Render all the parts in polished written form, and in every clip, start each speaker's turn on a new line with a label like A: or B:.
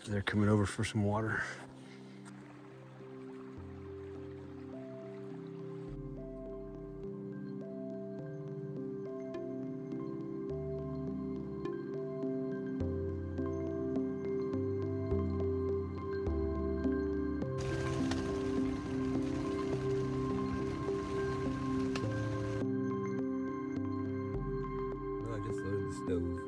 A: They're coming over for some water.
B: Well, I just loaded the stove.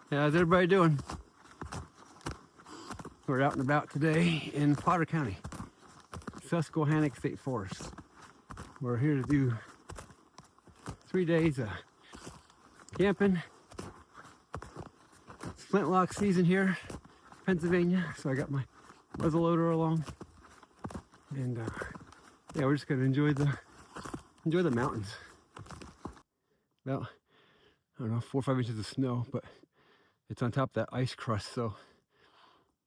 A: Yeah, how's everybody doing? We're out and about today in Potter County, Susquehannock State Forest. We're here to do 3 days of camping. It's Flintlock season here, Pennsylvania, so I got my muzzle loader along, and yeah, we're just gonna enjoy the mountains. About, I don't know, 4 or 5 inches of snow, but it's on top of that ice crust, so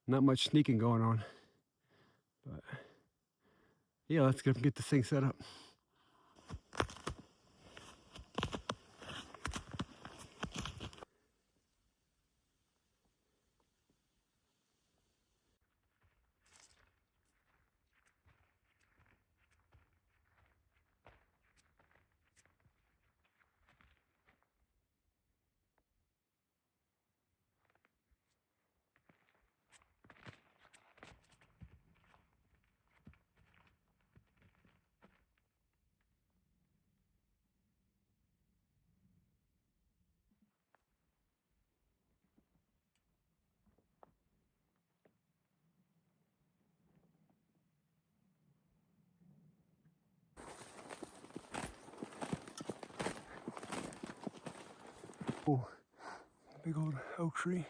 A: not much sneaking going on. But yeah, let's go get this thing set up. Oh, big old oak tree.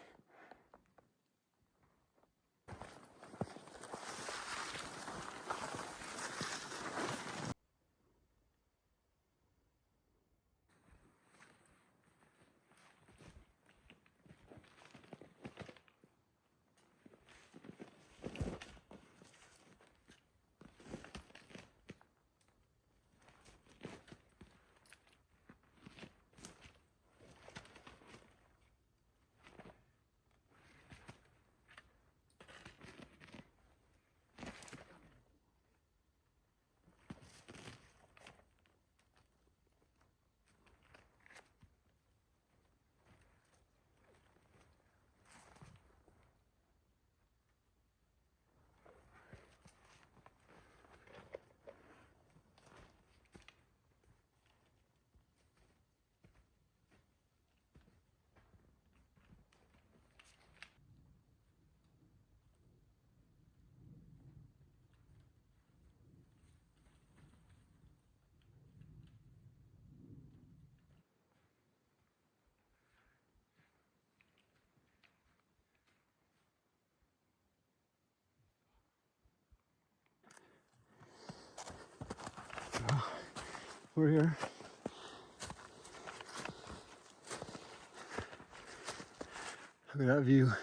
A: We're here. Look at that view.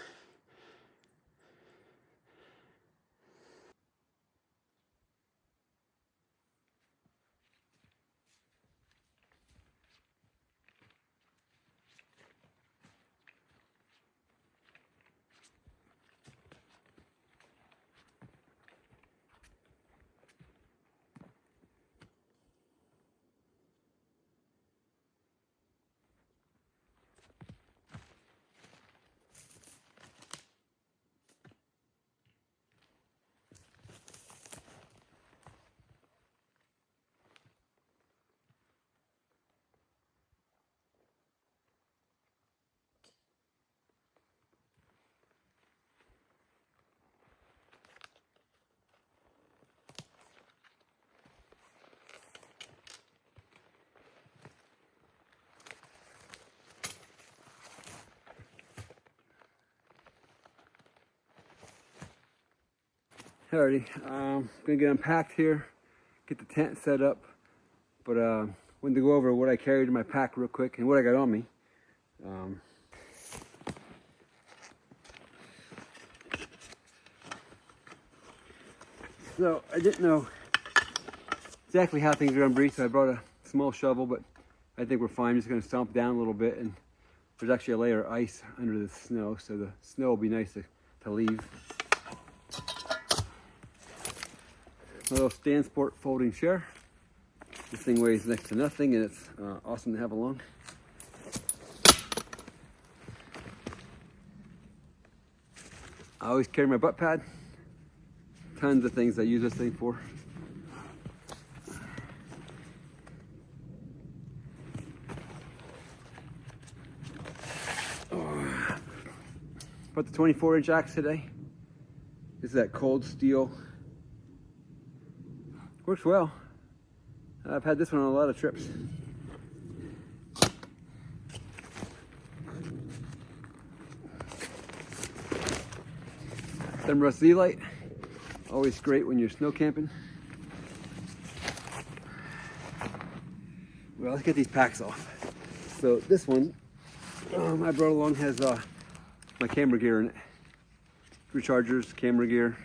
A: Alrighty, gonna get unpacked here, get the tent set up, but wanted to go over what I carried in my pack real quick and what I got on me. So I didn't know exactly how things are gonna be, so I brought a small shovel, but I think we're fine. I'm just gonna stomp down a little bit, and there's actually a layer of ice under the snow, so the snow will be nice to leave. A little Stansport folding chair. This thing weighs next to nothing, and it's awesome to have along. I always carry my butt pad. Tons of things I use this thing for. Put the 24-inch axe today. This is that cold steel. Works well. I've had this one on a lot of trips. Thermal Z light. Always great when you're snow camping. Well, let's get these packs off. So this one I brought along has my camera gear in it. Screw chargers, camera gear.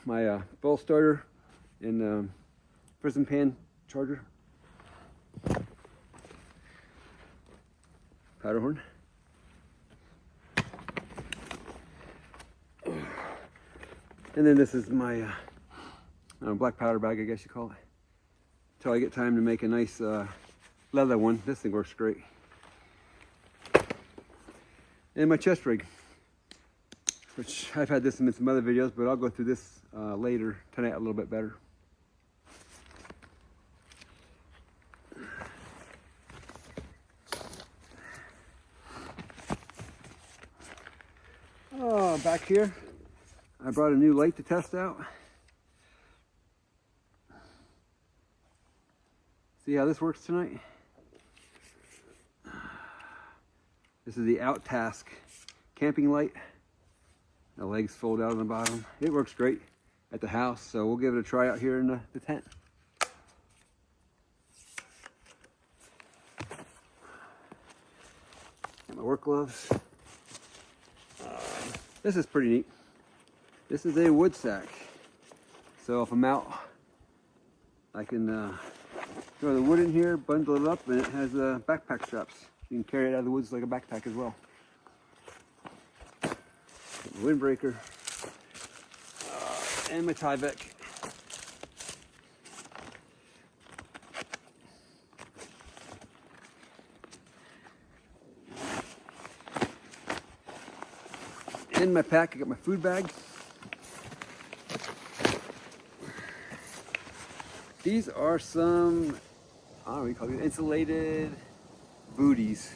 A: My bowl starter and prison pan charger. Powder horn. And then this is my black powder bag, I guess you call it. Until I get time to make a nice leather one. This thing works great. And my chest rig, which I've had this in some other videos, but I'll go through this later tonight a little bit better. Oh, back here, I brought a new light to test out. See how this works tonight? This is the OutTask camping light. The legs fold out on the bottom. It works great at the house, so we'll give it a try out here in the tent. Got my work gloves. This is pretty neat. This is a wood sack. So if I'm out, I can throw the wood in here, bundle it up, and it has backpack straps. You can carry it out of the woods like a backpack as well. Windbreaker, and my Tyvek. In my pack, I got my food bag. These are some, I don't know what you call these, insulated booties,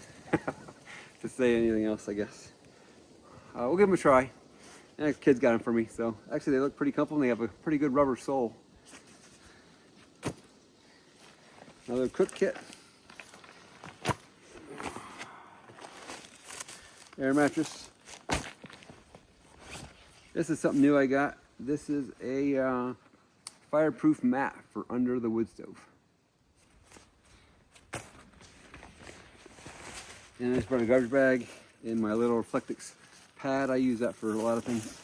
A: to say anything else, I guess. We'll give them a try. And the kids got them for me, so actually they look pretty comfortable and they have a pretty good rubber sole. Another cook kit. Air mattress. This is something new I got. This is a fireproof mat for under the wood stove. And I just brought a garbage bag and my little Reflectix pad. I use that for a lot of things.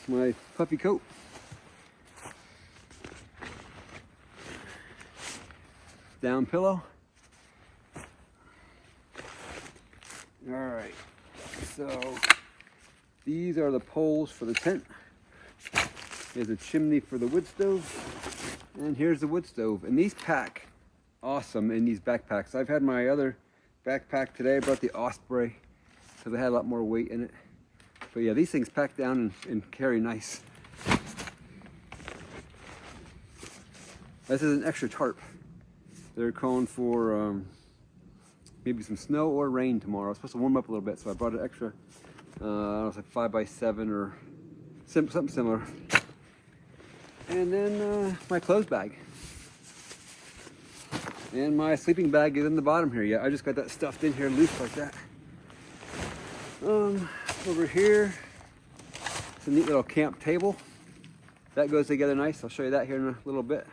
A: My puppy coat. Down pillow. All right, so these are the poles for the tent. Here's a chimney for the wood stove. And here's the wood stove. And these pack awesome in these backpacks. I've had my other backpack today. I brought the Osprey because it had a lot more weight in it. But yeah, these things pack down and carry nice. This is an extra tarp. They're calling for maybe some snow or rain tomorrow. It's supposed to warm up a little bit, so I brought an extra, I don't know, it's like 5x7 or something similar. And then my clothes bag. And my sleeping bag is in the bottom here. Yeah, I just got that stuffed in here loose like that. Over here, it's a neat little camp table. That goes together nice. I'll show you that here in a little bit.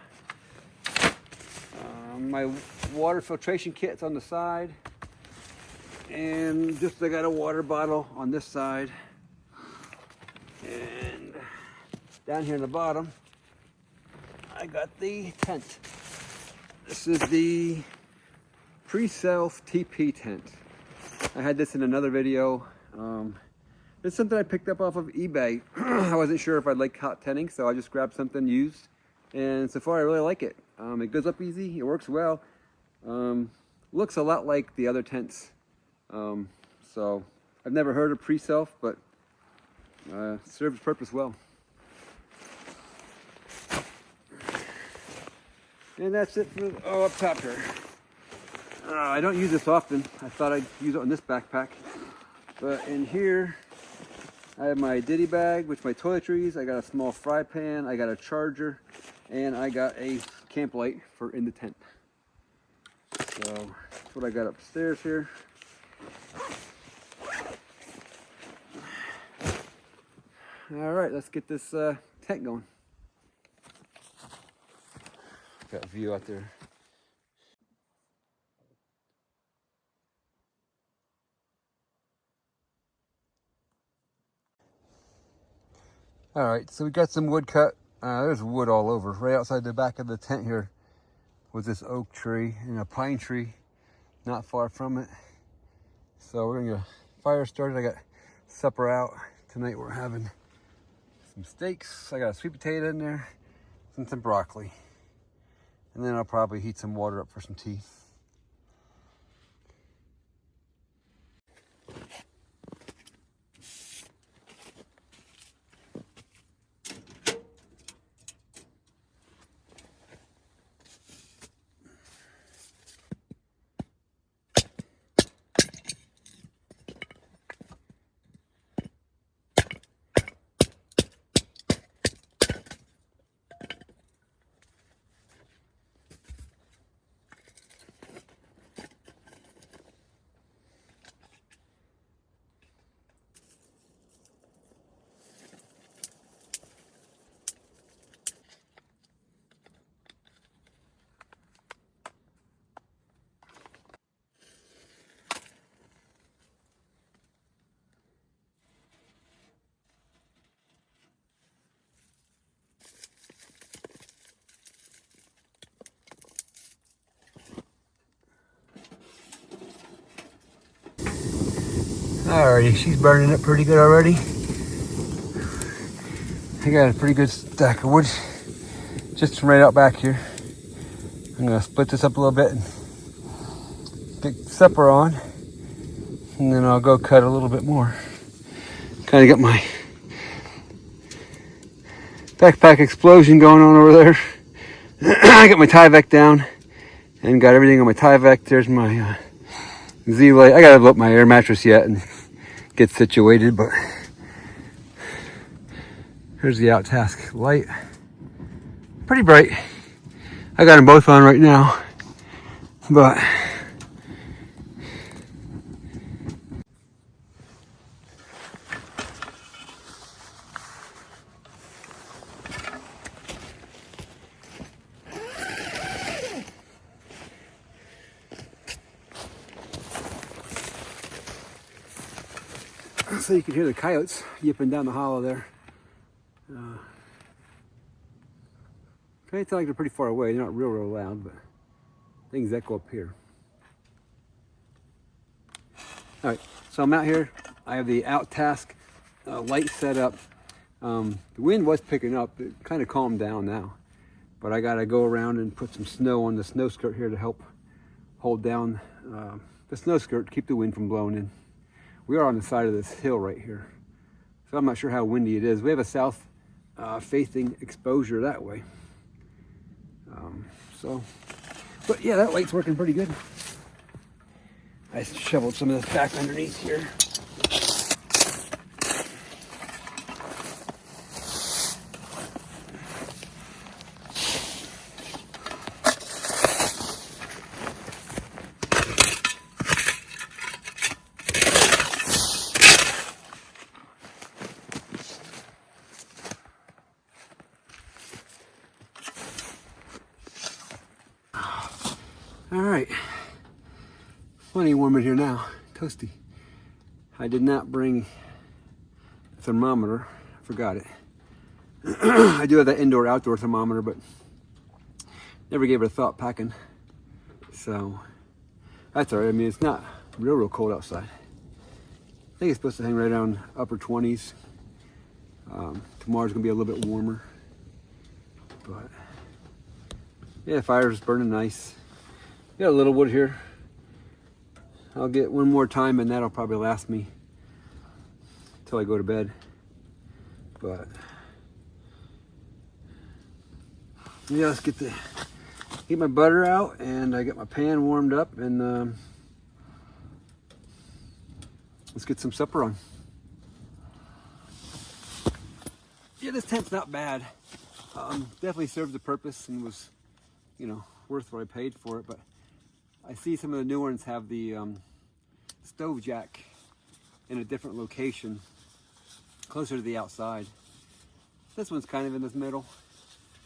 A: My water filtration kit's on the side. And just I got a water bottle on this side. And down here in the bottom, I got the tent. This is the pre-self TP tent. I had this in another video. It's something I picked up off of eBay. I wasn't sure if I'd like hot tenting, so I just grabbed something used. And so far I really like it. It goes up easy, it works well. Looks a lot like the other tents. So I've never heard of pre-self, but serves purpose well. And that's it for, up top here. I don't use this often. I thought I'd use it on this backpack. But in here, I have my ditty bag, which my toiletries. I got a small fry pan, I got a charger, and I got a camp light for in the tent. So that's what I got upstairs here. All right, let's get this tent going. Got a view out there. All right, so we got some wood cut. There's wood all over. Right outside the back of the tent here was this oak tree and a pine tree not far from it. So we're gonna get a fire started. I got supper out. Tonight we're having some steaks. I got a sweet potato in there and some broccoli. And then I'll probably heat some water up for some tea. Alrighty, she's burning it pretty good already. I got a pretty good stack of wood just from right out back here. I'm gonna split this up a little bit and get supper on, and then I'll go cut a little bit more. Kind of got my backpack explosion going on over there. I got my Tyvek down and got everything on my Tyvek. There's my Z-Light. I gotta load my air mattress yet and get situated, but here's the out-task light. Pretty bright. I got them both on right now, but so you can hear the coyotes yipping down the hollow there. It's like they're pretty far away. They're not real loud, but things echo up here. All right, so I'm out here. I have the out-task light set up. The wind was picking up. It kind of calmed down now, but I got to go around and put some snow on the snow skirt here to help hold down the snow skirt to keep the wind from blowing in. We are on the side of this hill right here, so I'm not sure how windy it is. We have a south facing exposure that way. But yeah, that light's working pretty good. I shoveled some of this back underneath here. All right, plenty warm in here now, toasty. I did not bring a thermometer, I forgot it. I do have that indoor-outdoor thermometer, but never gave it a thought packing. So that's all right. I mean, it's not real cold outside. I think it's supposed to hang right around upper 20s. Tomorrow's gonna be a little bit warmer, but yeah, fire's burning nice. Got a little wood here. I'll get one more time and that'll probably last me till I go to bed. But yeah, let's get my butter out, and I got my pan warmed up, and let's get some supper on. Yeah, this tent's not bad. Definitely served the purpose and was, you know, worth what I paid for it. But I see some of the new ones have the stove jack in a different location, closer to the outside. This one's kind of in the middle.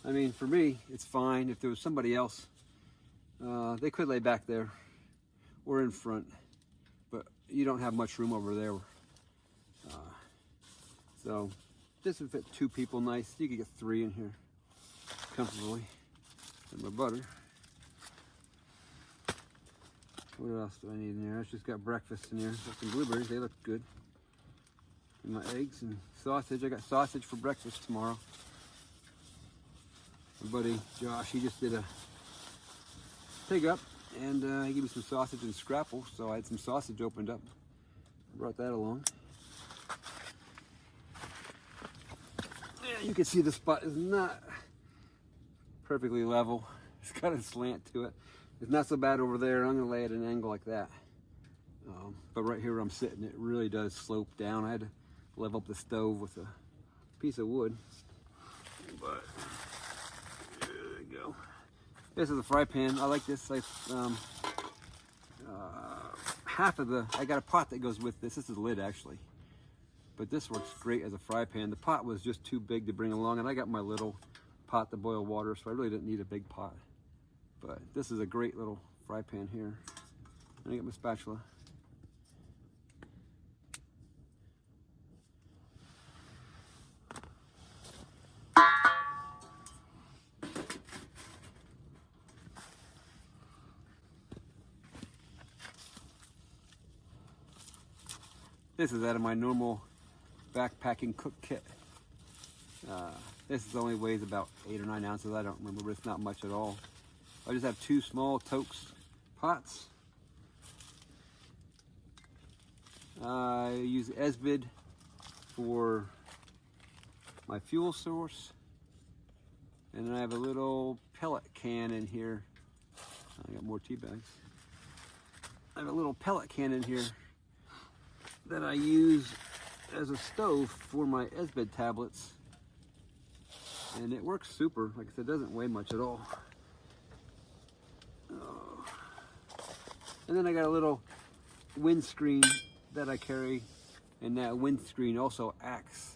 A: I mean, for me, it's fine. If there was somebody else, they could lay back there or in front, but you don't have much room over there. So this would fit 2 people nice. You could get 3 in here comfortably. And my butter. What else do I need in here? I just got breakfast in here. Got some blueberries, they look good. And my eggs and sausage. I got sausage for breakfast tomorrow. My buddy Josh, he just did a pig up, and he gave me some sausage and scrapple, so I had some sausage opened up. Brought that along. Yeah, you can see the spot is not perfectly level. It's got a slant to it. It's not so bad over there. I'm gonna lay it at an angle like that. But right here where I'm sitting, it really does slope down. I had to level up the stove with a piece of wood. But there you go. This is a fry pan. I like this. Half of I got a pot that goes with this. This is the lid actually. But this works great as a fry pan. The pot was just too big to bring along, and I got my little pot to boil water, so I really didn't need a big pot. But this is a great little fry pan here. And I got my spatula. This is out of my normal backpacking cook kit. This only weighs about 8 or 9 ounces. I don't remember, but it's not much at all. I just have 2 small Tokes pots. I use Esvid for my fuel source. And then I have a little pellet can in here. I got more tea bags. I have a little pellet can in here that I use as a stove for my Esvid tablets. And it works super. Like I said, it doesn't weigh much at all. Oh. And then I got a little windscreen that I carry, and that windscreen also acts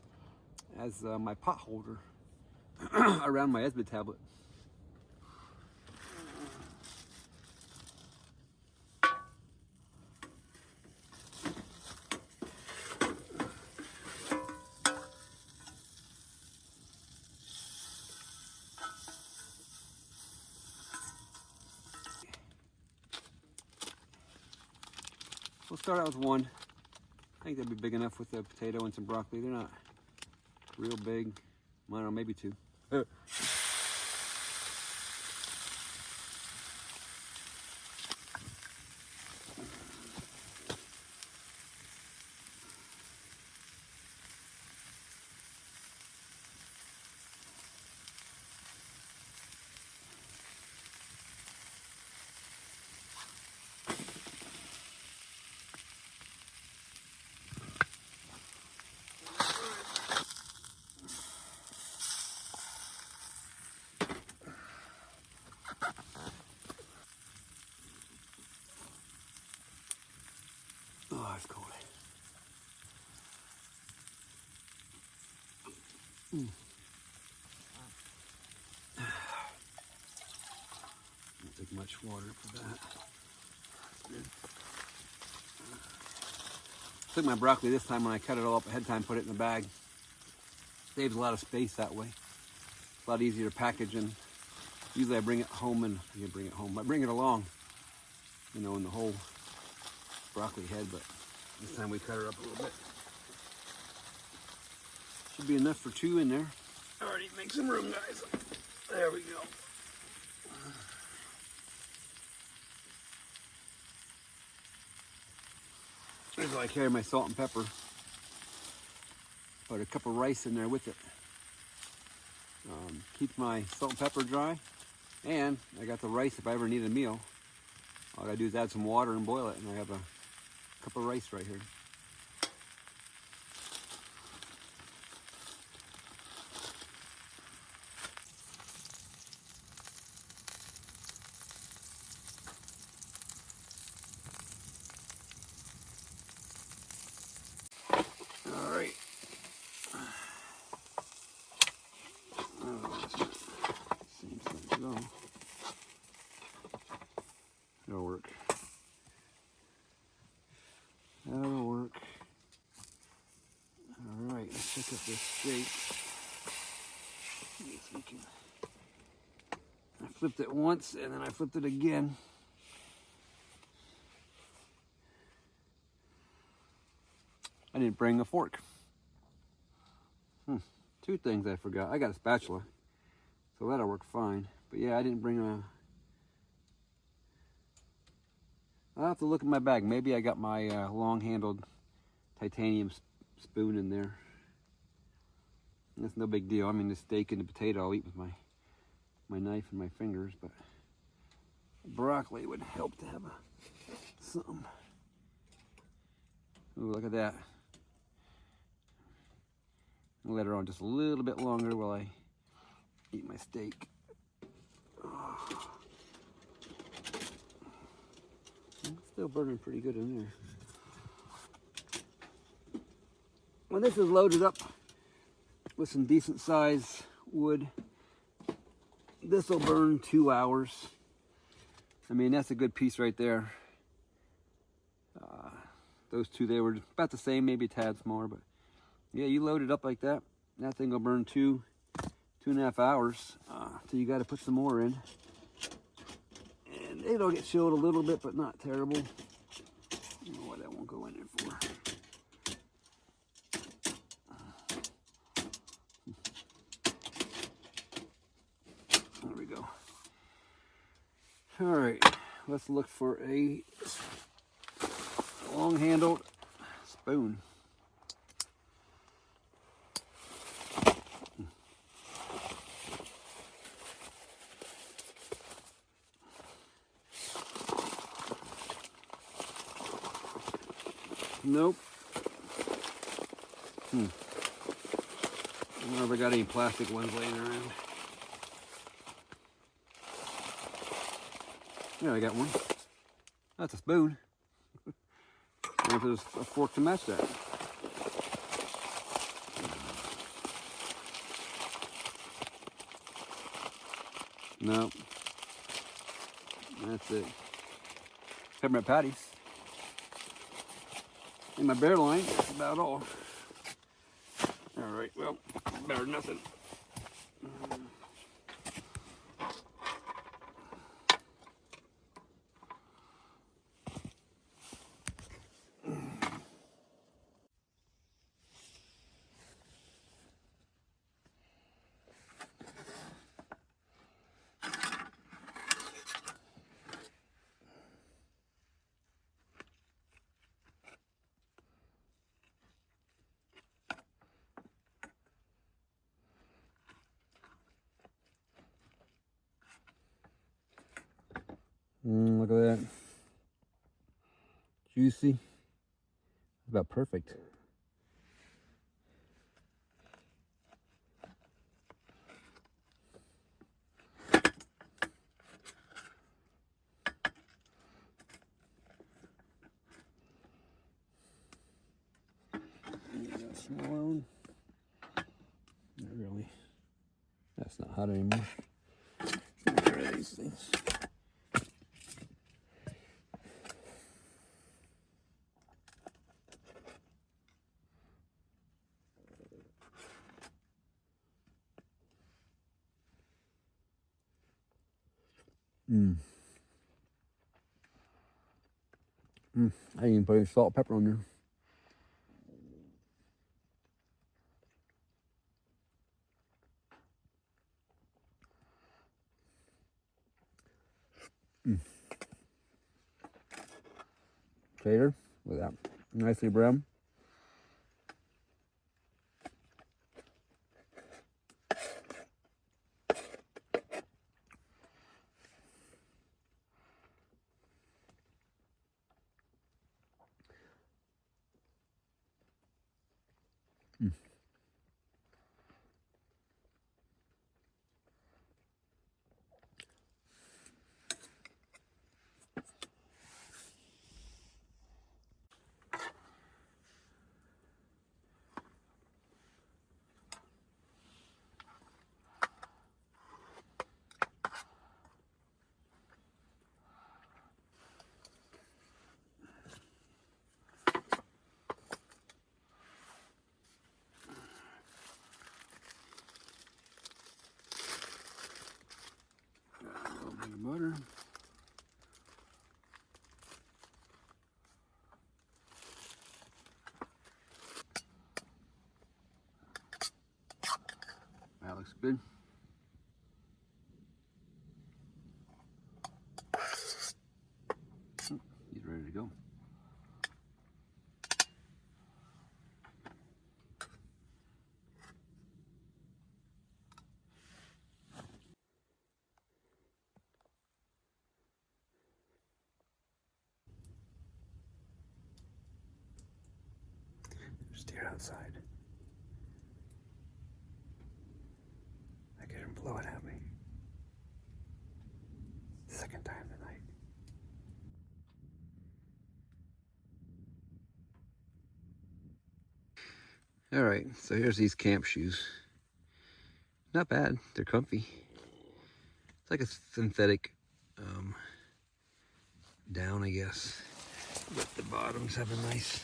A: as my pot holder around my Esvid tablet. We'll start out with 1. I think that'd be big enough with a potato and some broccoli. They're not real big. I don't know, maybe 2. Oh, it's cold. I'll take much water for that. Took my broccoli this time when I cut it all up ahead of time, put it in the bag. Saves a lot of space that way. It's a lot easier to package, and usually I bring it home and I bring it along, you know, in the whole broccoli head, but this time we cut her up a little bit. Should be enough for 2 in there. Already make some room, guys. There we go. Here's why I carry my salt and pepper. Put a cup of rice in there with it. Keeps my salt and pepper dry, and I got the rice if I ever need a meal. All I gotta do is add some water and boil it, and I have a cup of rice right here. All right. Seems to go. That'll work. That'll work. All right, let's pick up this steak. See if we can. I flipped it once and then I flipped it again. I didn't bring a fork. 2 things I forgot. I got a spatula, so that'll work fine. But yeah, I didn't bring a... I'll have to look at my bag. Maybe I got my long-handled titanium spoon in there. That's no big deal. I mean, the steak and the potato I'll eat with my knife and my fingers, but broccoli would help to have something. Ooh, look at that. I'll let her on just a little bit longer while I eat my steak. Oh. It's still burning pretty good in there. When this is loaded up with some decent size wood, this will burn 2 hours. I mean, that's a good piece right there. Those 2, they were about the same, maybe a tad smaller, but yeah, you load it up like that, that thing will burn 2.5 hours till you got to put some more in. And it'll get chilled a little bit, but not terrible. I don't know what that won't go in there for. There we go. All right, let's look for a long-handled spoon. Nope. I don't know if I got any plastic ones laying around. Yeah, I got one. That's a spoon. And if there's a fork to match that. Nope. That's it. Peppermint patties. And my bear line, that's about all. All right, well, better than nothing. Look at that. Juicy. About perfect. Smaller one. Not really. That's not hot anymore. Get rid of these things. I didn't even put any salt and pepper on there. Tater, look at that, nicely brown. A little bit of butter. That looks good. He's ready to go. There's deer outside. I get him blowing at me. Second time tonight. All right, so here's these camp shoes. Not bad, they're comfy. It's like a synthetic down, I guess. But the bottoms have a nice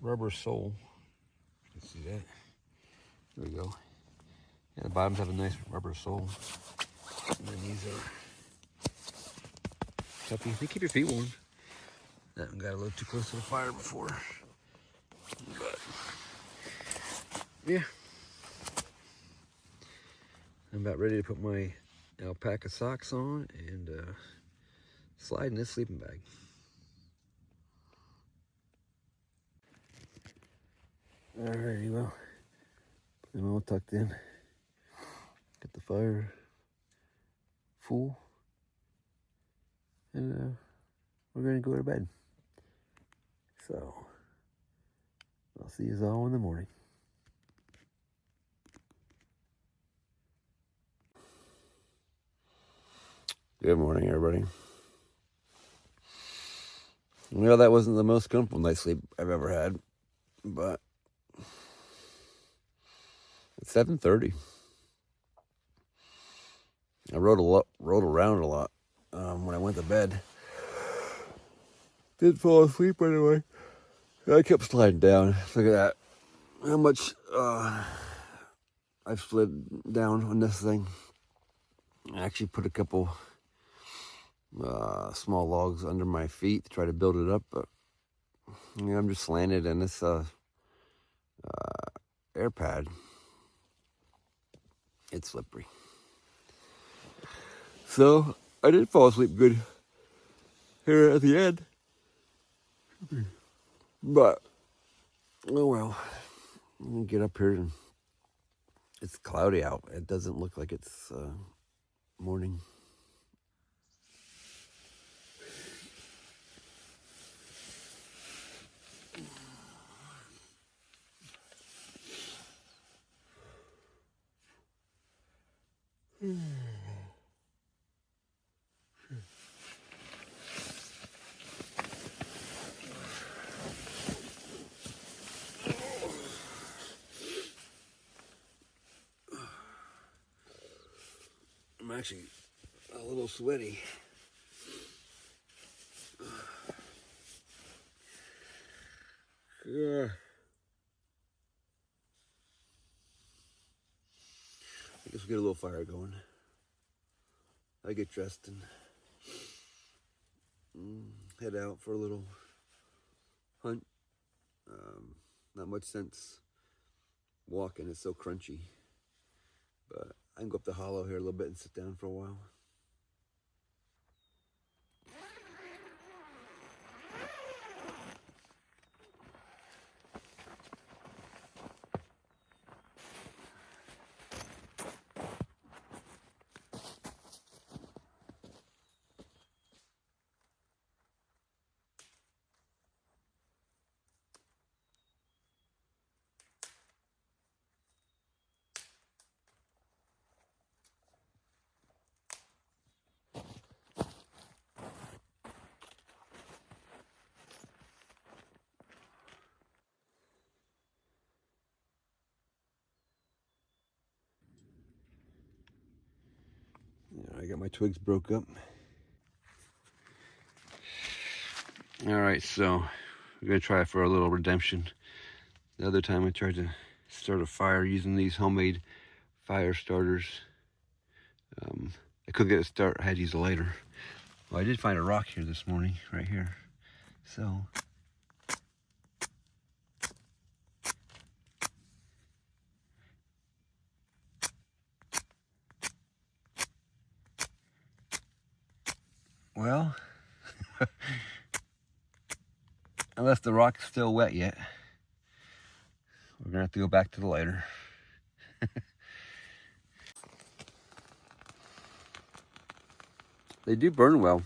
A: rubber sole. You can see that. There we go. Yeah, the bottoms have a nice rubber sole. And then these are comfy. They keep your feet warm. That one got a little too close to the fire before. But yeah. I'm about ready to put my alpaca socks on and slide in this sleeping bag. Alrighty, well, put them all tucked in. Got the fire full. And we're gonna go to bed. So, I'll see you all in the morning. Good morning, everybody. Well, that wasn't the most comfortable night's sleep I've ever had, but it's 7:30. I rode around a lot when I went to bed. Didn't fall asleep right away. I kept sliding down. Look at that. How much I've slid down on this thing. I actually put a couple small logs under my feet to try to build it up, but I'm just slanted in this air pad. It's slippery. So I did fall asleep good here at the end. But oh well. I'm gonna get up here and it's cloudy out. It doesn't look like it's morning. I'm actually a little sweaty. Yeah. I guess we'll get a little fire going. I get dressed and head out for a little hunt. Not much sense walking, it's so crunchy. But I can go up the hollow here a little bit and sit down for a while. I got my twigs broke up. All right, so we're gonna try it for a little redemption. The other time I tried to start a fire using these homemade fire starters. I couldn't get it to start, I had to use a lighter. Well, I did find a rock here this morning, right here. So, well, unless the rock's still wet yet, we're gonna have to go back to the lighter. They do burn well.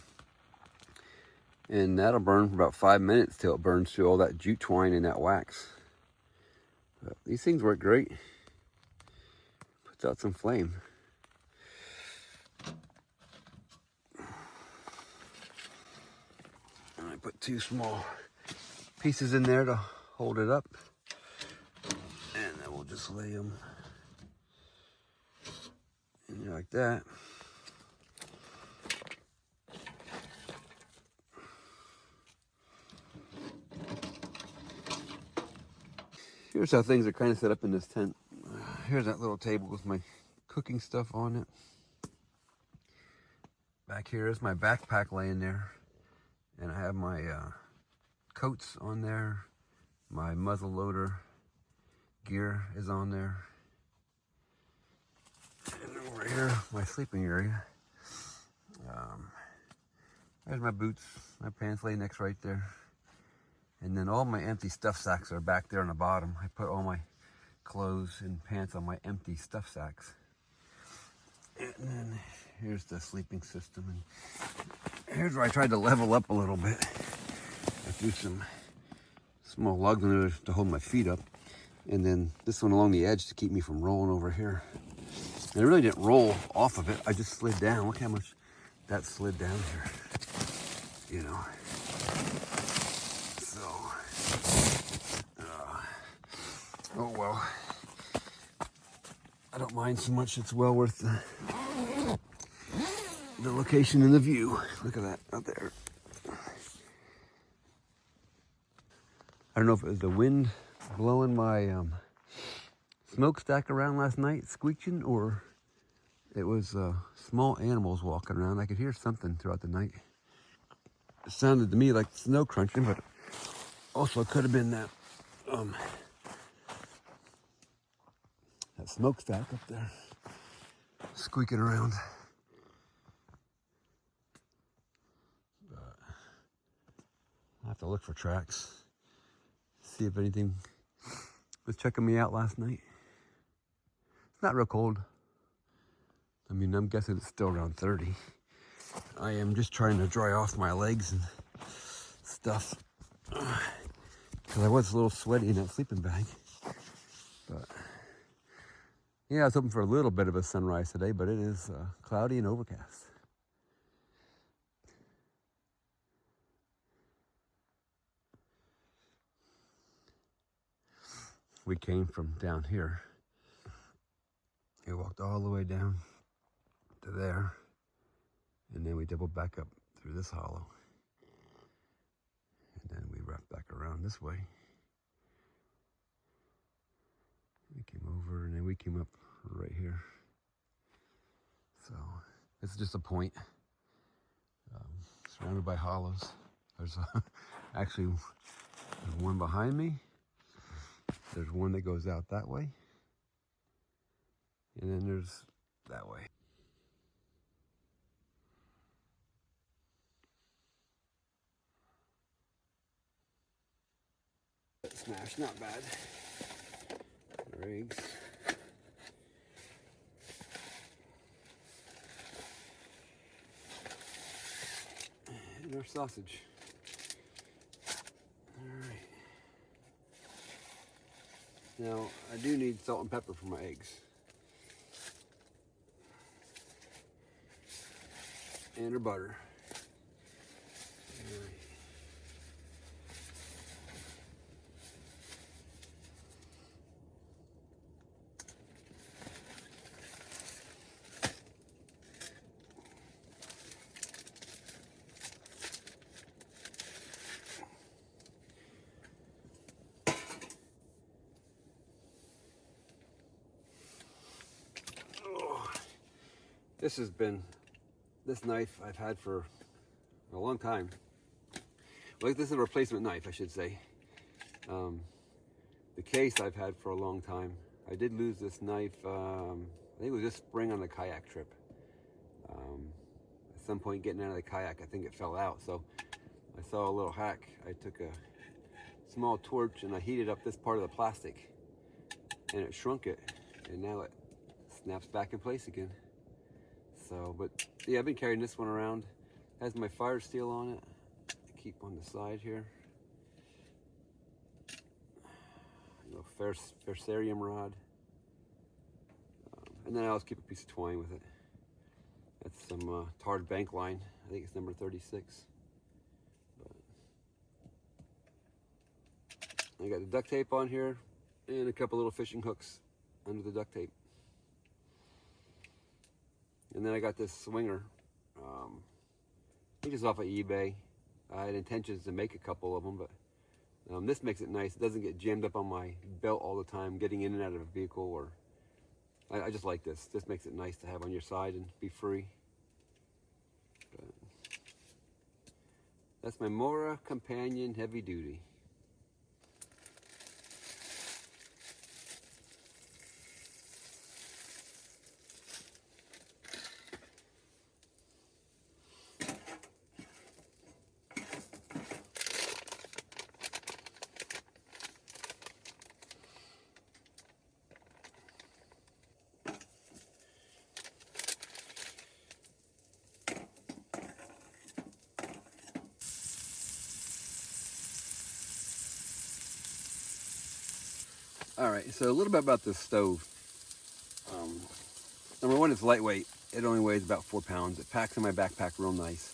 A: And that'll burn for about 5 minutes till it burns through all that jute twine and that wax. But these things work great. Puts out some flame. And I put 2 small pieces in there to hold it up. And then we'll just lay them in there like that. Here's how things are kind of set up in this tent. Here's that little table with my cooking stuff on it. Back here is my backpack laying there. And I have my coats on there. My muzzle loader gear is on there. And over here, my sleeping area. There's my boots, my pants lay next right there. And then all my empty stuff sacks are back there on the bottom. I put all my clothes and pants on my empty stuff sacks. And then here's the sleeping system. And here's where I tried to level up a little bit. I threw some small lugs in there to hold my feet up. And then this one along the edge to keep me from rolling over here. And I really didn't roll off of it. I just slid down. Look how much that slid down here. You know. Oh well, I don't mind so much. It's well worth the location and the view. Look at that out there. I don't know if it was the wind blowing my smokestack around last night, squeaking, or it was small animals walking around. I could hear something throughout the night. It sounded to me like snow crunching, but also it could have been that that smokestack up there squeaking around. But I have to look for tracks, see if anything was checking me out last night. It's not real cold. I mean, I'm guessing it's still around 30. I am just trying to dry off my legs and stuff because I was a little sweaty in that sleeping bag. But yeah, I was hoping for a little bit of a sunrise today, but it is cloudy and overcast. We came from down here. We walked all the way down to there, and then we doubled back up through this hollow. And then we wrapped back around this way. We came over, and then we came up right here. So It's just a point, surrounded by hollows. There's actually there's one behind me. There's one that goes out that way. And then there's that way. Smash, not bad. Our eggs. And our sausage. Alright. Now, I do need salt and pepper for my eggs. And our butter. Alright. This knife I've had for a long time. Well, this is a replacement knife, I should say. The case I've had for a long time. I did lose this knife, I think it was this spring on the kayak trip. At some point getting out of the kayak, I think it fell out. So I saw a little hack. I took a small torch and I heated up this part of the plastic and it shrunk it. And now it snaps back in place again. So, but yeah, I've been carrying this one around. It has my fire steel on it. I keep on the side here. A little Ferrarium rod. And then I always keep a piece of twine with it. That's some tarred bank line. I think it's number 36. But I got the duct tape on here and a couple little fishing hooks under the duct tape. And then I got this swinger. I think it's off of eBay. I had intentions to make a couple of them, but this makes it nice. It doesn't get jammed up on my belt all the time, getting in and out of a vehicle. Or I just like this. This makes it nice to have on your side and be free. But that's my Mora Companion Heavy Duty. All right, so a little bit about this stove. Number one, it's lightweight. It only weighs about 4 pounds. It packs in my backpack real nice.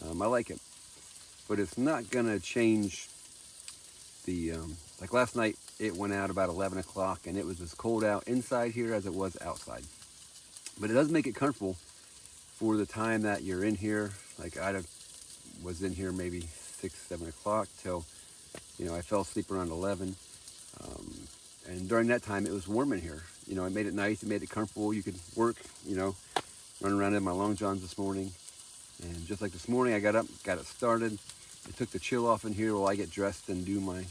A: I like it, but it's not gonna change the, like last night, it went out about 11 o'clock and it was as cold out inside here as it was outside. But it does make it comfortable for the time that you're in here. Like I was in here maybe 6, 7 o'clock till, I fell asleep around 11. And during that time, it was warm in here. It made it nice. It made it comfortable. You could work, run around in my long johns this morning. And just like this morning, I got up, got it started. It took the chill off in here while I get dressed and do my,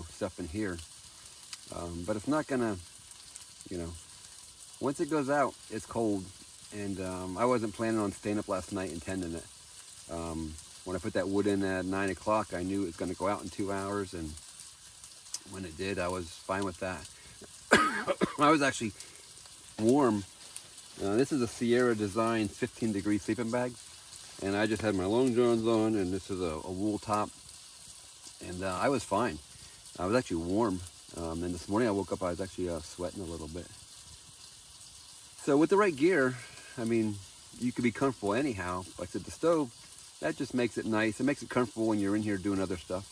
A: stuff in here. But it's not gonna, once it goes out, it's cold. And I wasn't planning on staying up last night and tending it. When I put that wood in at 9 o'clock, I knew it was gonna go out in 2 hours. And when it did, I was fine with that. I was actually warm. This is a Sierra Design 15-degree sleeping bag. And I just had my long johns on, and this is a wool top. And I was fine. I was actually warm. And this morning I woke up, I was actually sweating a little bit. So with the right gear, you could be comfortable anyhow. Like I said, the stove, that just makes it nice. It makes it comfortable when you're in here doing other stuff.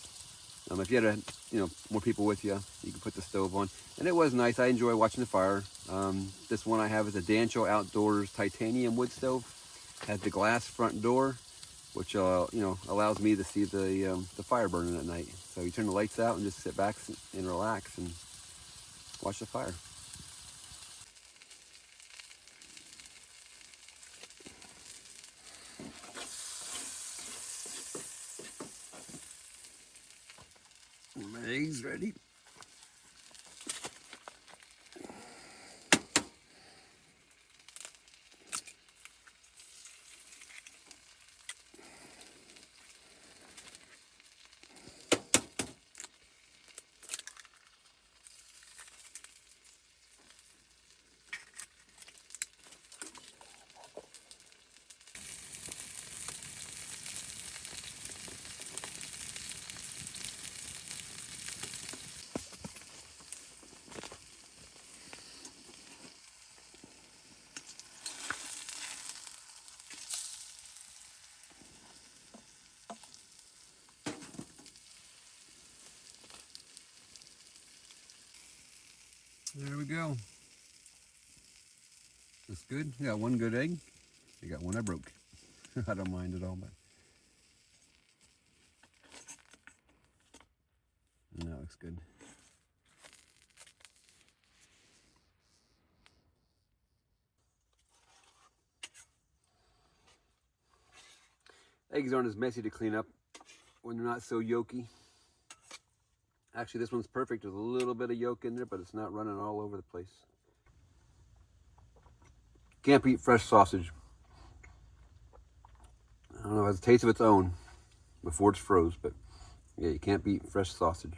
A: If you had more people with you, you could put the stove on. And it was nice. I enjoy watching the fire. This one I have is a Dancho Outdoors titanium wood stove. Has the glass front door, which allows me to see the fire burning at night. So you turn the lights out and just sit back and relax and watch the fire. Eggs ready. There we go. That's good. You got one good egg. You got one I broke. I don't mind at all, but that looks good. Eggs aren't as messy to clean up when they're not so yolky. Actually, this one's perfect. There's a little bit of yolk in there, but it's not running all over the place. Can't beat fresh sausage. I don't know, it has a taste of its own before it's froze, but yeah, you can't beat fresh sausage.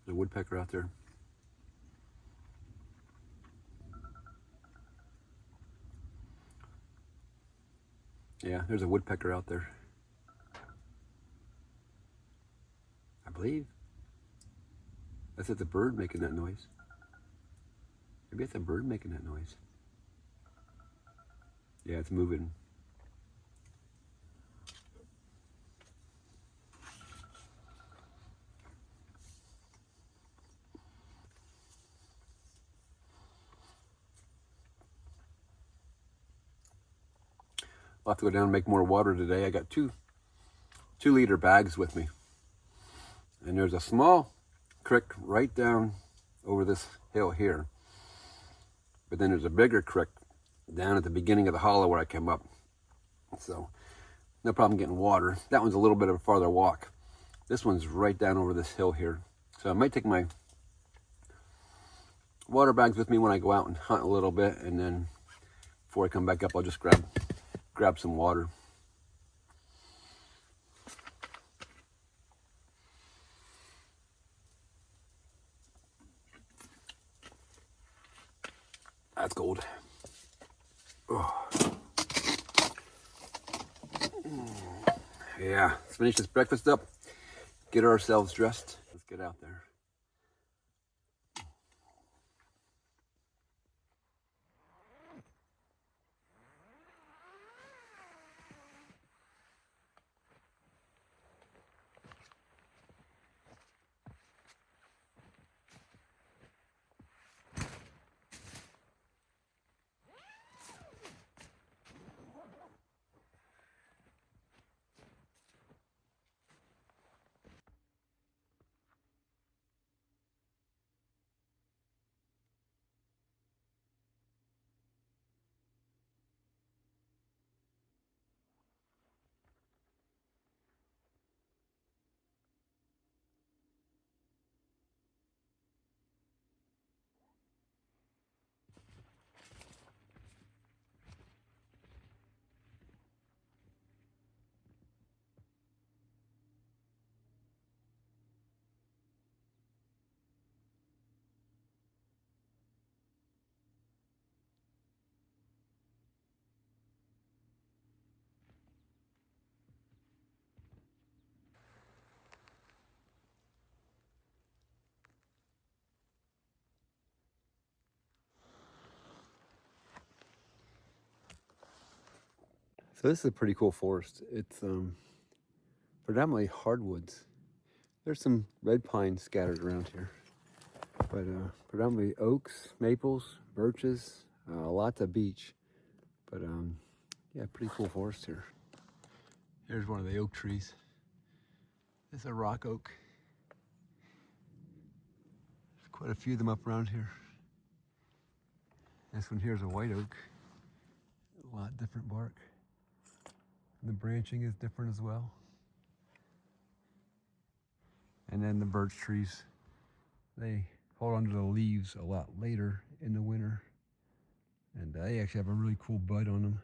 A: There's a woodpecker out there. Yeah, there's a woodpecker out there. I believe. That's a bird making that noise. Maybe it's a bird making that noise. Yeah, it's moving. I'll have to go down and make more water today. I got two 2-liter bags with me. And there's a small creek right down over this hill here. But then there's a bigger creek down at the beginning of the hollow where I came up. So no problem getting water. That one's a little bit of a farther walk. This one's right down over this hill here. So I might take my water bags with me when I go out and hunt a little bit, and then before I come back up, I'll just grab some water. That's gold. Oh. Yeah, let's finish this breakfast up, get ourselves dressed. Let's get out there. So this is a pretty cool forest. It's predominantly hardwoods. There's some red pines scattered around here, but predominantly oaks, maples, birches, lots of beech. But yeah, pretty cool forest here. Here's one of the oak trees. This is a rock oak. There's quite a few of them up around here. This one here is a white oak. A lot different bark. And the branching is different as well. And then the birch trees, they hold onto the leaves a lot later in the winter. And they actually have a really cool bud on them.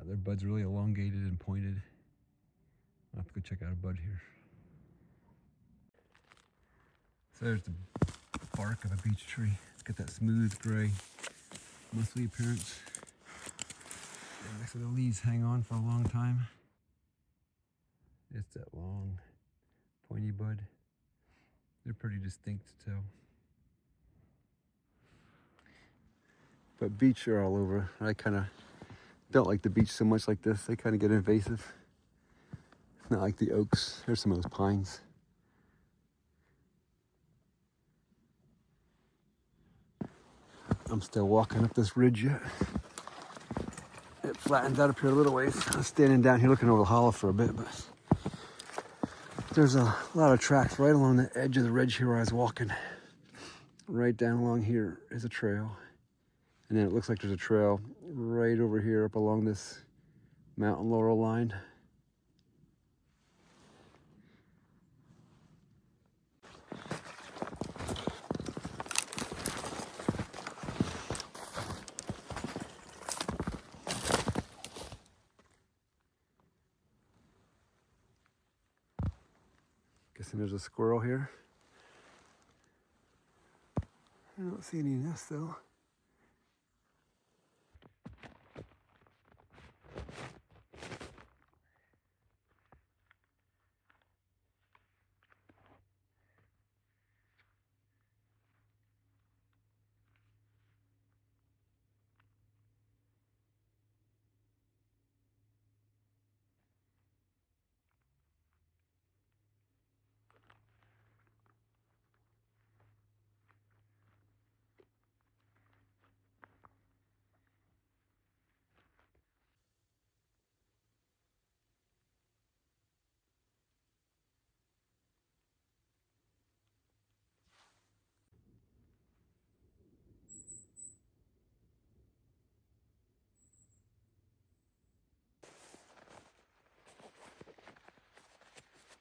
A: Their bud's really elongated and pointed. I'll have to go check out a bud here. So there's the bark of a beech tree. It's got that smooth gray muscly appearance. And next to the leaves hang on for a long time. It's that long pointy bud. They're pretty distinct to tell. But beech are all over. I kind of don't like the beech so much like this. They kind of get invasive. Not like the oaks. There's some of those pines. I'm still walking up this ridge yet. It flattens out up here a little ways. I was standing down here looking over the hollow for a bit, but there's a lot of tracks right along the edge of the ridge here where I was walking. Right down along here is a trail. And then it looks like there's a trail right over here up along this mountain laurel line. Guessing there's a squirrel here. I don't see any nests though.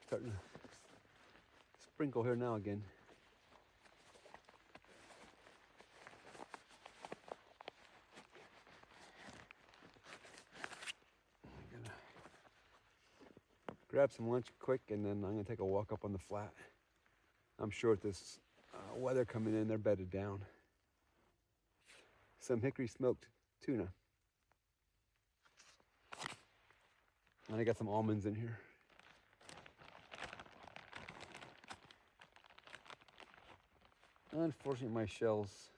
A: Starting to sprinkle here now again. I'm gonna grab some lunch quick and then I'm gonna take a walk up on the flat. I'm sure with this weather coming in, they're bedded down. Some hickory smoked tuna. And I got some almonds in here. Unfortunately, my shells.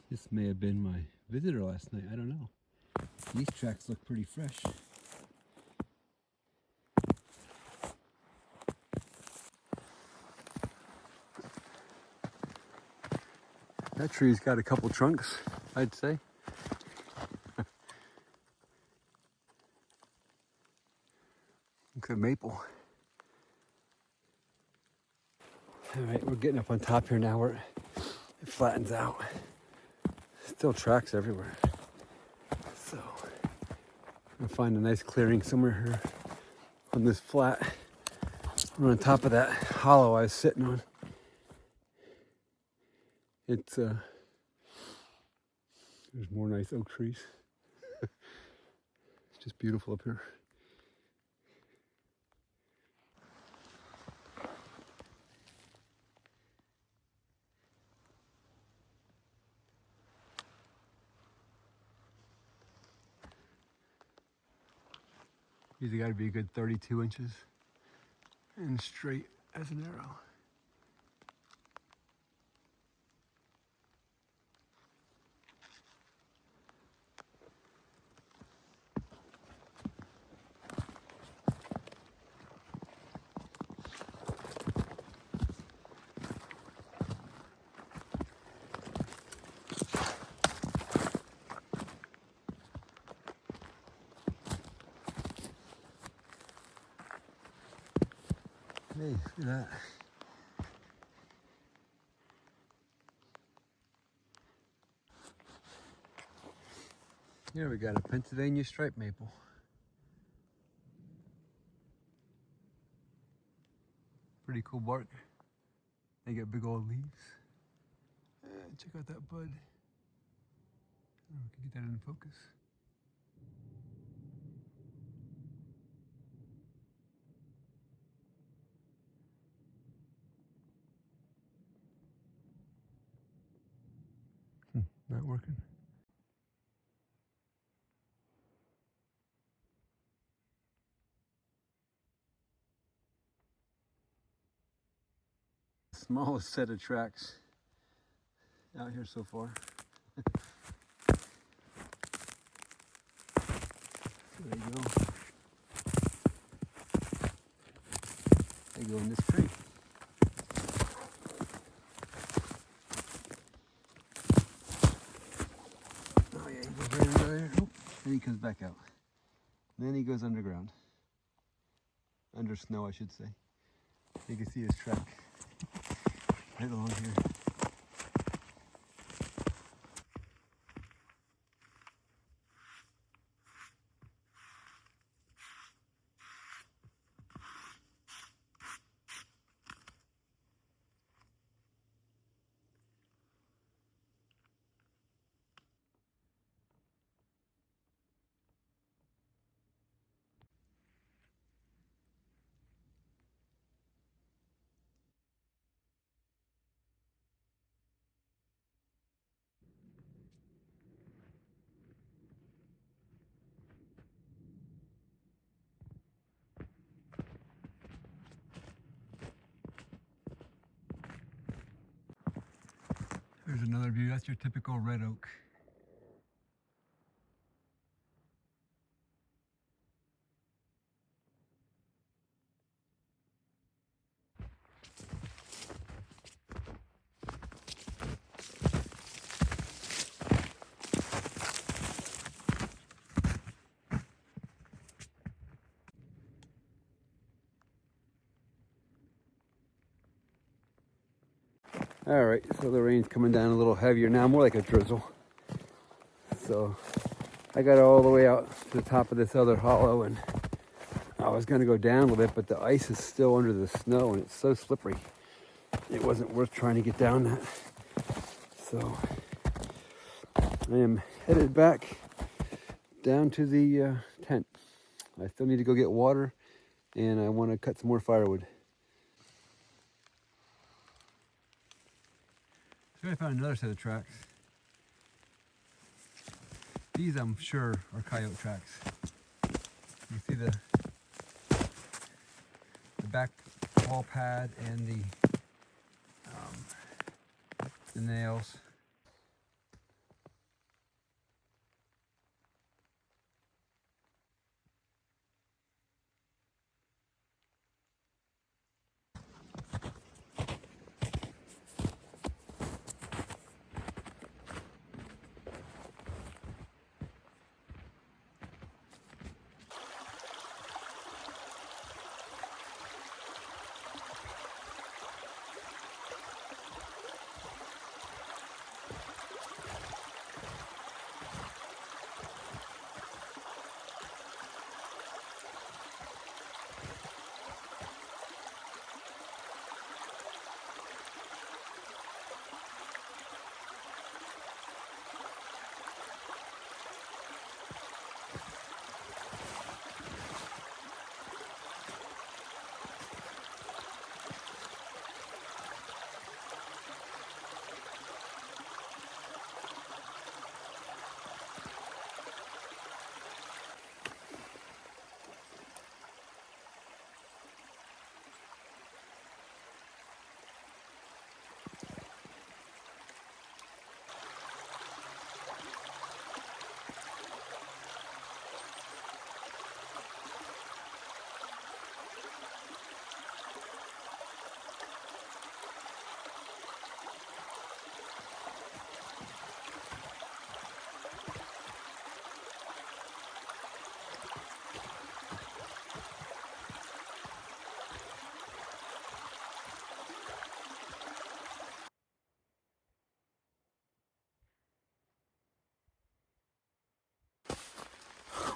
A: This may have been my visitor last night. I don't know. These tracks look pretty fresh. That tree's got a couple trunks, I'd say. Looks like maple. All right, we're getting up on top here now where it flattens out. Still tracks everywhere. So I'm gonna find a nice clearing somewhere here on this flat. We're on top of that hollow I was sitting on. It's there's more nice oak trees. It's just beautiful up here. These have got to be a good 32 inches and straight as an arrow. Hey, look at that. Here we got a Pennsylvania striped maple. Pretty cool bark. They got big old leaves. Check out that bud. I don't know if we can get that in focus. Not working. Smallest set of tracks out here so far. There you go. They go in this tree. Oh yeah, he goes right under there. Oh, then he comes back out. Then he goes underground. Under snow, I should say. You can see his track right along here. There's another view. That's your typical red oak. All right, so the rain's coming down a little heavier now, more like a drizzle. So I got all the way out to the top of this other hollow, and I was gonna go down a little bit, but the ice is still under the snow and it's so slippery. It wasn't worth trying to get down that. So I am headed back down to the tent. I still need to go get water, and I want to cut some more firewood. So I found another set of tracks. These, I'm sure, are coyote tracks. You see the back wall pad and the nails.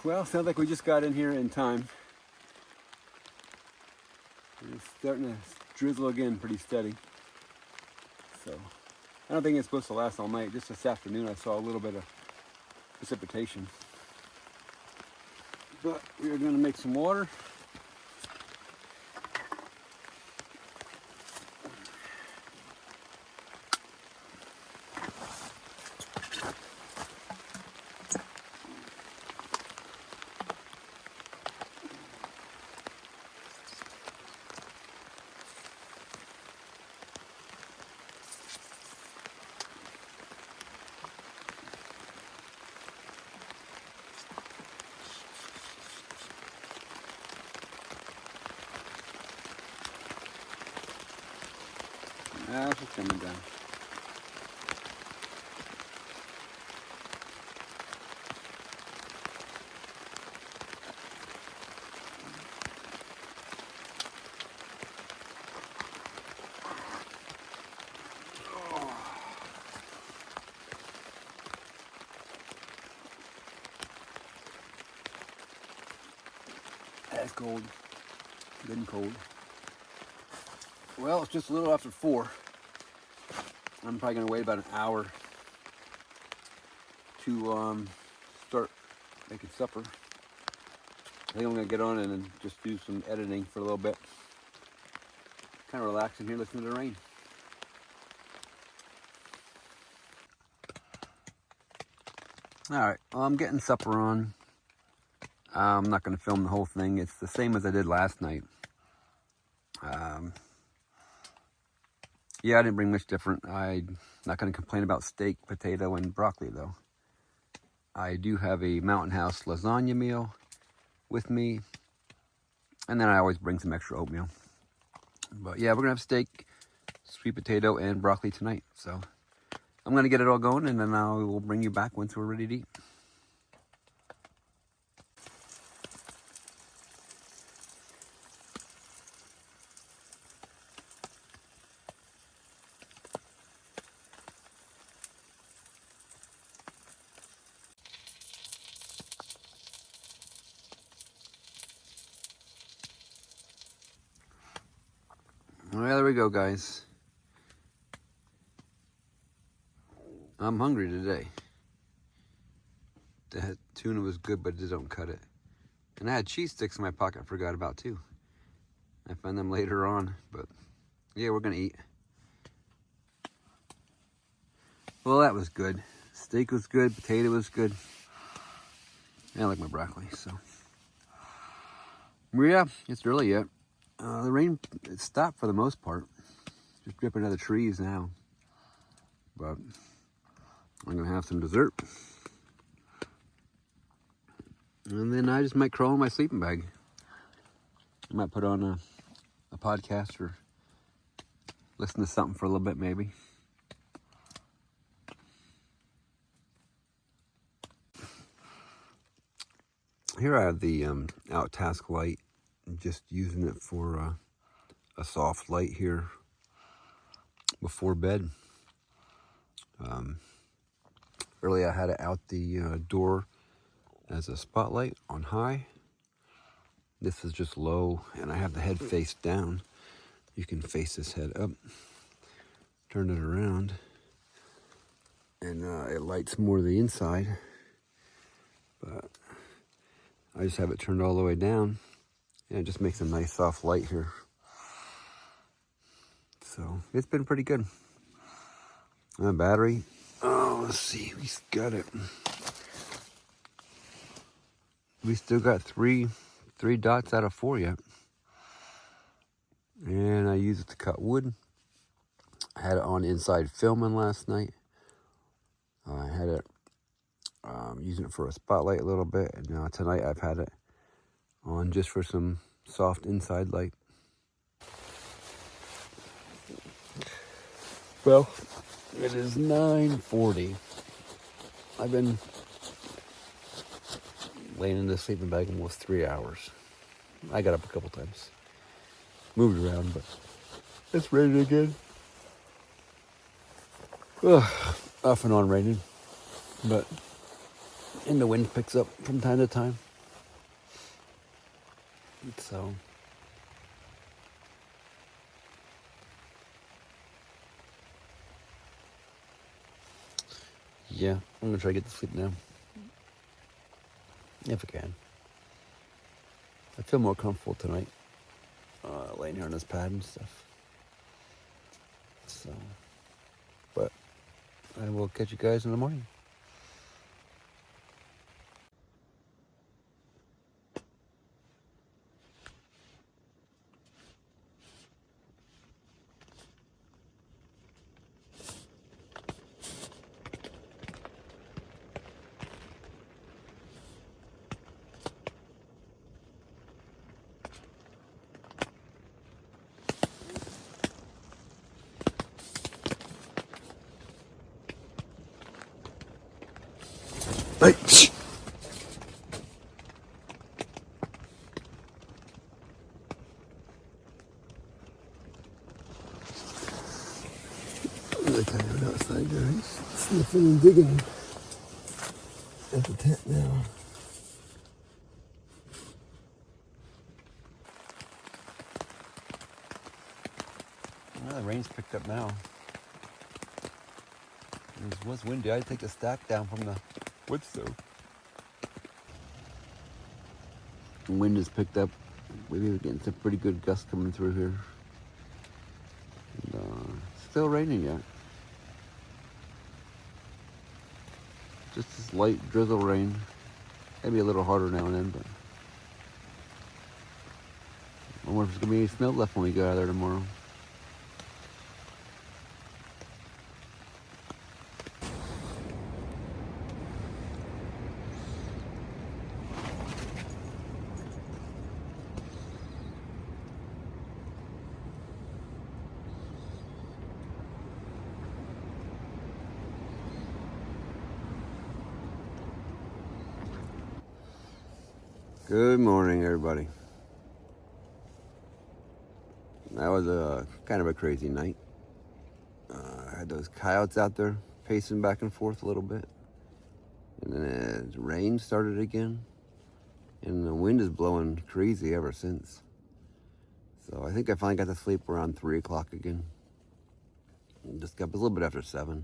A: Well, sounds like we just got in here in time. It's starting to drizzle again pretty steady. So, I don't think it's supposed to last all night. Just this afternoon I saw a little bit of precipitation. But we are going to make some water. She's coming down. That's cold. Good and cold. Well, it's just a little after 4. I'm probably going to wait about an hour to start making supper. I think I'm going to get on it and just do some editing for a little bit. Kind of relaxing here, listening to the rain. Alright, well, I'm getting supper on. I'm not going to film the whole thing. It's the same as I did last night. Yeah, I didn't bring much different. I'm not going to complain about steak, potato, and broccoli, though. I do have a Mountain House lasagna meal with me. And then I always bring some extra oatmeal. But yeah, we're going to have steak, sweet potato, and broccoli tonight. So I'm going to get it all going, and then I will bring you back once we're ready to eat. Well, there we go, guys. I'm hungry today. The tuna was good, but it don't cut it. And I had cheese sticks in my pocket I forgot about, too. I found them later on, but yeah, we're going to eat. Well, that was good. Steak was good, potato was good. I like my broccoli, so. Yeah, it's early yet. The rain, it stopped for the most part. Just dripping out of the trees now. But I'm going to have some dessert. And then I just might crawl in my sleeping bag. I might put on a podcast or listen to something for a little bit maybe. Here I have the Outtask light. I'm just using it for a soft light here before bed. Earlier I had it out the door as a spotlight on high. This is just low, and I have the head face down. You can face this head up, turn it around, and it lights more of the inside. But I just have it turned all the way down, and it just makes a nice soft light here. So it's been pretty good. Battery. Oh, let's see. We got it. We still got three dots out of 4 yet. And I use it to cut wood. I had it on inside filming last night. I had it using it for a spotlight a little bit. And now tonight I've had it on just for some soft inside light. Well, it is 9:40. I've been laying in this sleeping bag almost 3 hours. I got up a couple times. Moved around, but it's raining again. Off and on raining. And the wind picks up from time to time. So yeah, I'm gonna try to get to sleep now. If I can. I feel more comfortable tonight, laying here on this pad and stuff. So, but I will catch you guys in the morning. Hey. The coyote outside there, he's sniffing and digging at the tent now. Well, the rain's picked up now. It was windy. I had to take the stack down from the wood stove. The wind has picked up. We're getting some pretty good gusts coming through here. And, still raining yet. Just this light drizzle rain. Maybe a little harder now and then, but I wonder if there's gonna be any snow left when we go out there tomorrow. Good morning, everybody. That was a kind of a crazy night. I had those coyotes out there pacing back and forth a little bit, and then rain started again, and the wind is blowing crazy ever since. So I think I finally got to sleep around 3 o'clock again. Just got up a little bit after 7.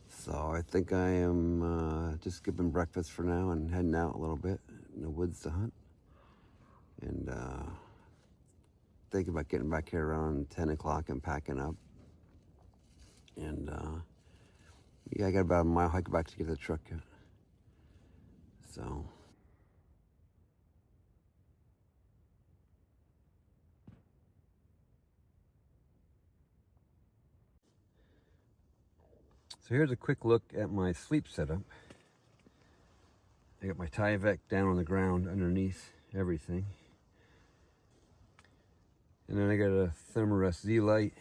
A: So I think I am just skipping breakfast for now and heading out a little bit in the woods to hunt. And thinking about getting back here around 10 o'clock and packing up. And yeah, I got about a mile hike back to get the truck yet. So here's a quick look at my sleep setup. I got my Tyvek down on the ground underneath everything. And then I got a Thermarest Z light.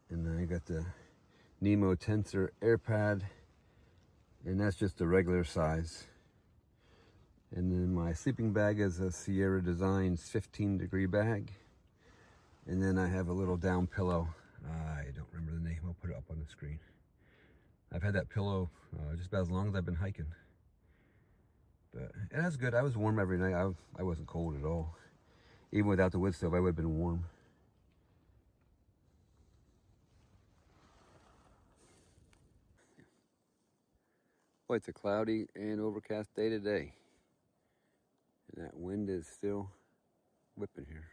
A: And then I got the Nemo Tensor air pad. And that's just a regular size. And then my sleeping bag is a Sierra Designs 15-degree bag. And then I have a little down pillow. I don't remember the name. I'll put it up on the screen. I've had that pillow just about as long as I've been hiking. But it was good. I was warm every night. I wasn't cold at all. Even without the wood stove, I would have been warm. Boy, it's a cloudy and overcast day today. And that wind is still whipping here.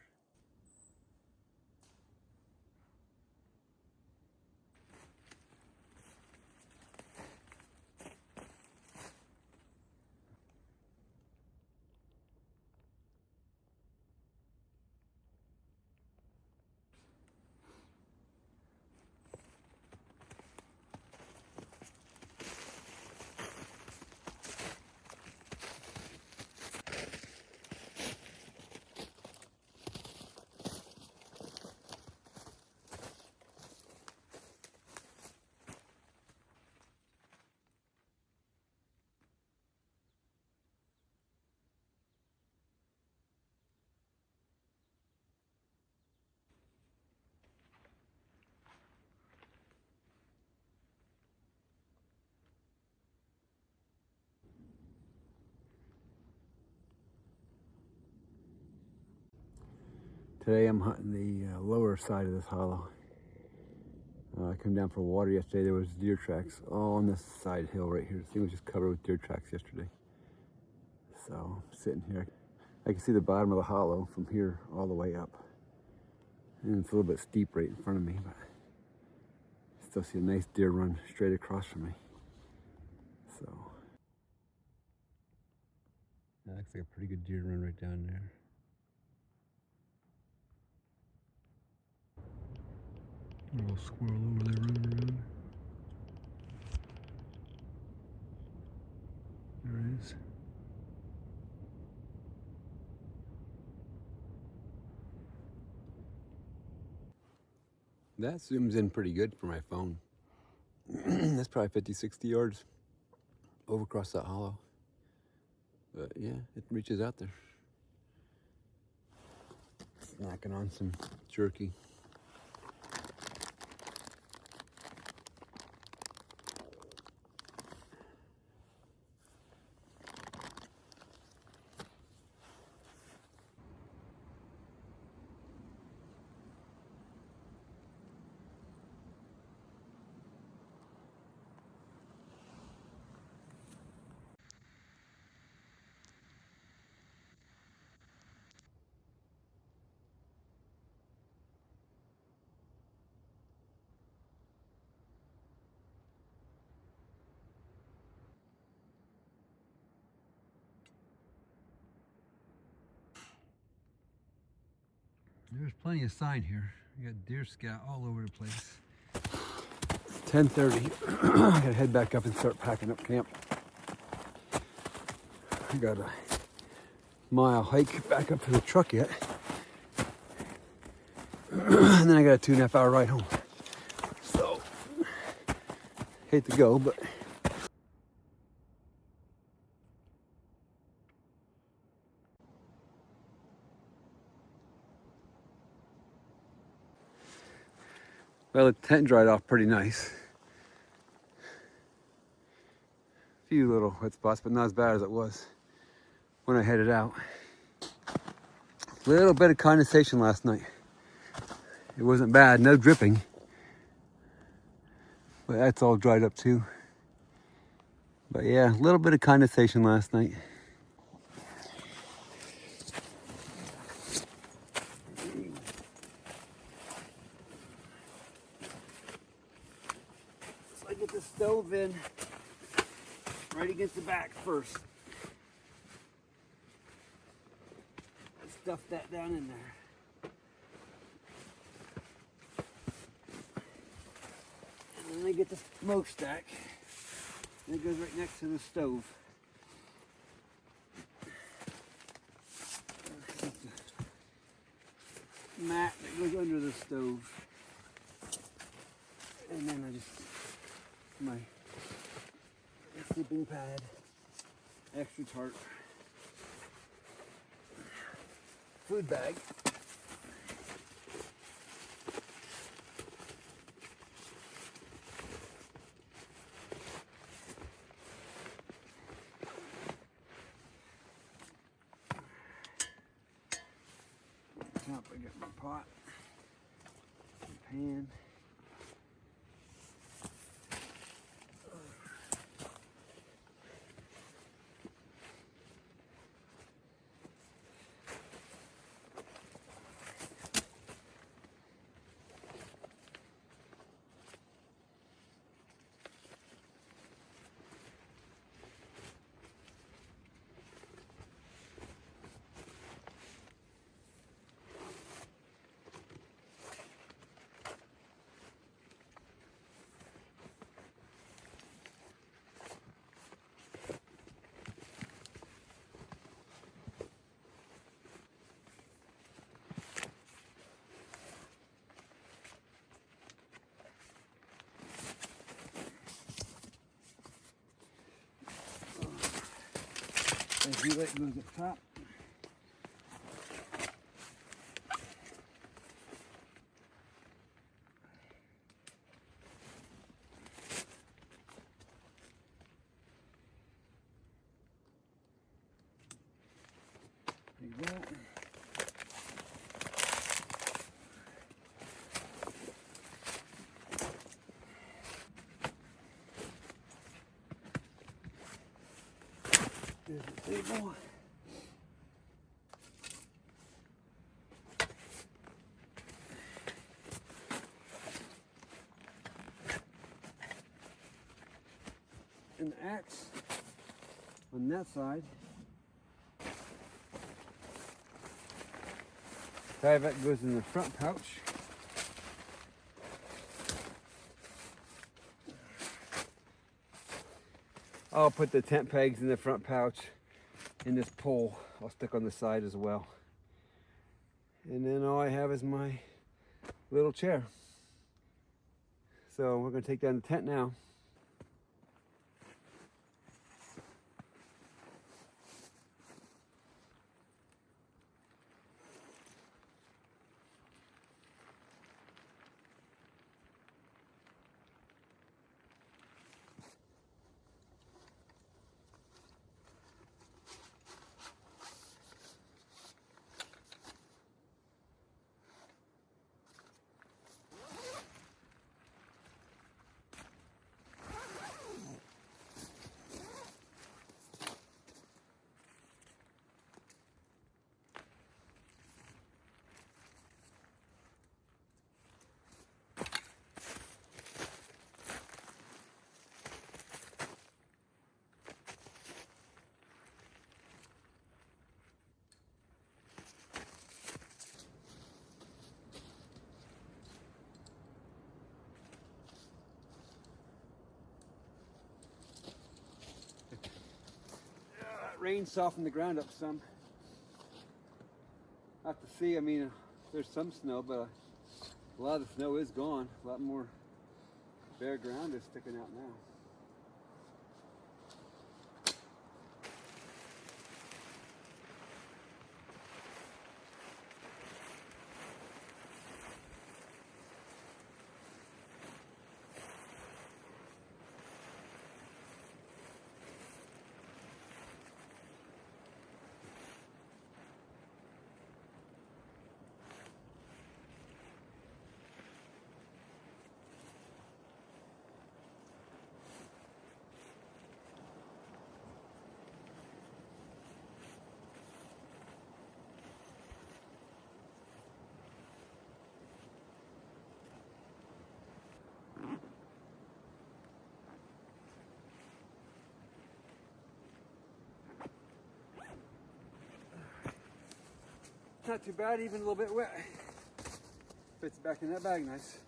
A: Today I'm hunting the lower side of this hollow. I came down for water yesterday. There was deer tracks all on this side hill right here. The thing was just covered with deer tracks yesterday. So I'm sitting here. I can see the bottom of the hollow from here all the way up. And it's a little bit steep right in front of me, but I still see a nice deer run straight across from me. So that looks like a pretty good deer run right down there. A little squirrel over there running around. There it is. That zooms in pretty good for my phone. That's probably 50, 60 yards over across that hollow. But yeah, it reaches out there. Snacking on some jerky. There's plenty of sign here. We got deer scat all over the place. It's 10:30. I gotta head back up and start packing up camp. I got a mile hike back up to the truck yet. And then I got a 2.5 hour ride home. So, hate to go, but well, the tent dried off pretty nice. A few little wet spots, but not as bad as it was when I headed out. A little bit of condensation last night. It wasn't bad, no dripping. But that's all dried up too. But yeah, a little bit of condensation last night. So I get the stove in right against the back first. I stuff that down in there. And then I get the smokestack. And it goes right next to the stove. Mat that goes under the stove. And then I just, my sleeping pad, extra tarp, food bag, top I got my pot, my pan. The light goes up top. Like that. There's the table. And the axe on that side. That goes in the front pouch. I'll put the tent pegs in the front pouch, and this pole I'll stick on the side as well. And then all I have is my little chair. So we're going to take down the tent now. Rain softened the ground up some. I have to see, I mean, there's some snow, but a lot of the snow is gone. A lot more bare ground is sticking out now. Not too bad, even a little bit wet. Fits back in that bag nice.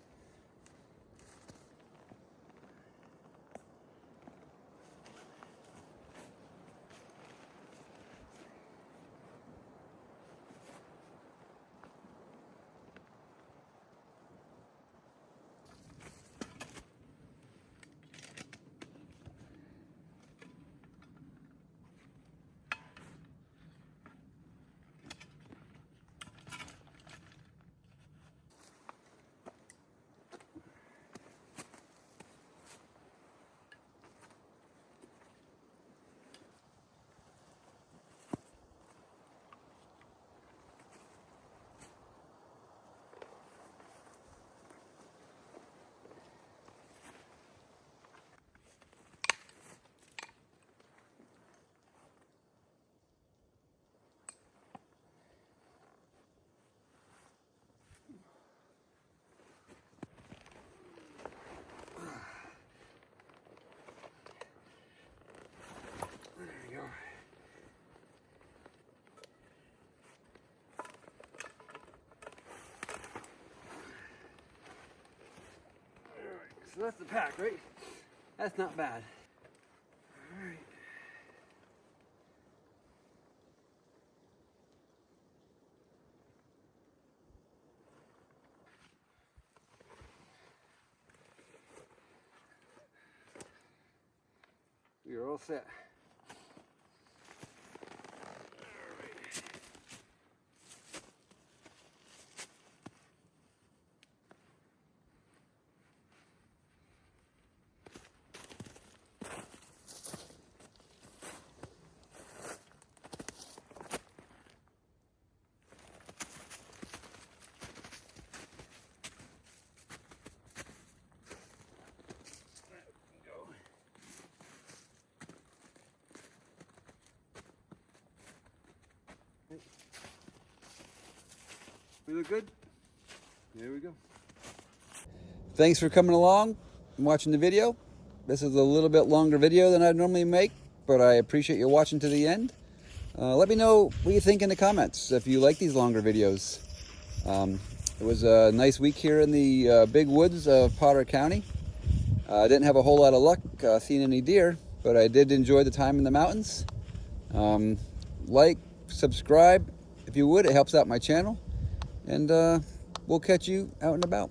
A: So that's the pack, right? That's not bad. All right. You're all set. We look good? There we go.
C: Thanks for coming along and watching the video. This is a little bit longer video than I'd normally make, but I appreciate you watching to the end. Let me know what you think in the comments if you like these longer videos. It was a nice week here in the big woods of Potter County. I didn't have a whole lot of luck seeing any deer, but I did enjoy the time in the mountains. Like, subscribe if you would, it helps out my channel. And we'll catch you out and about.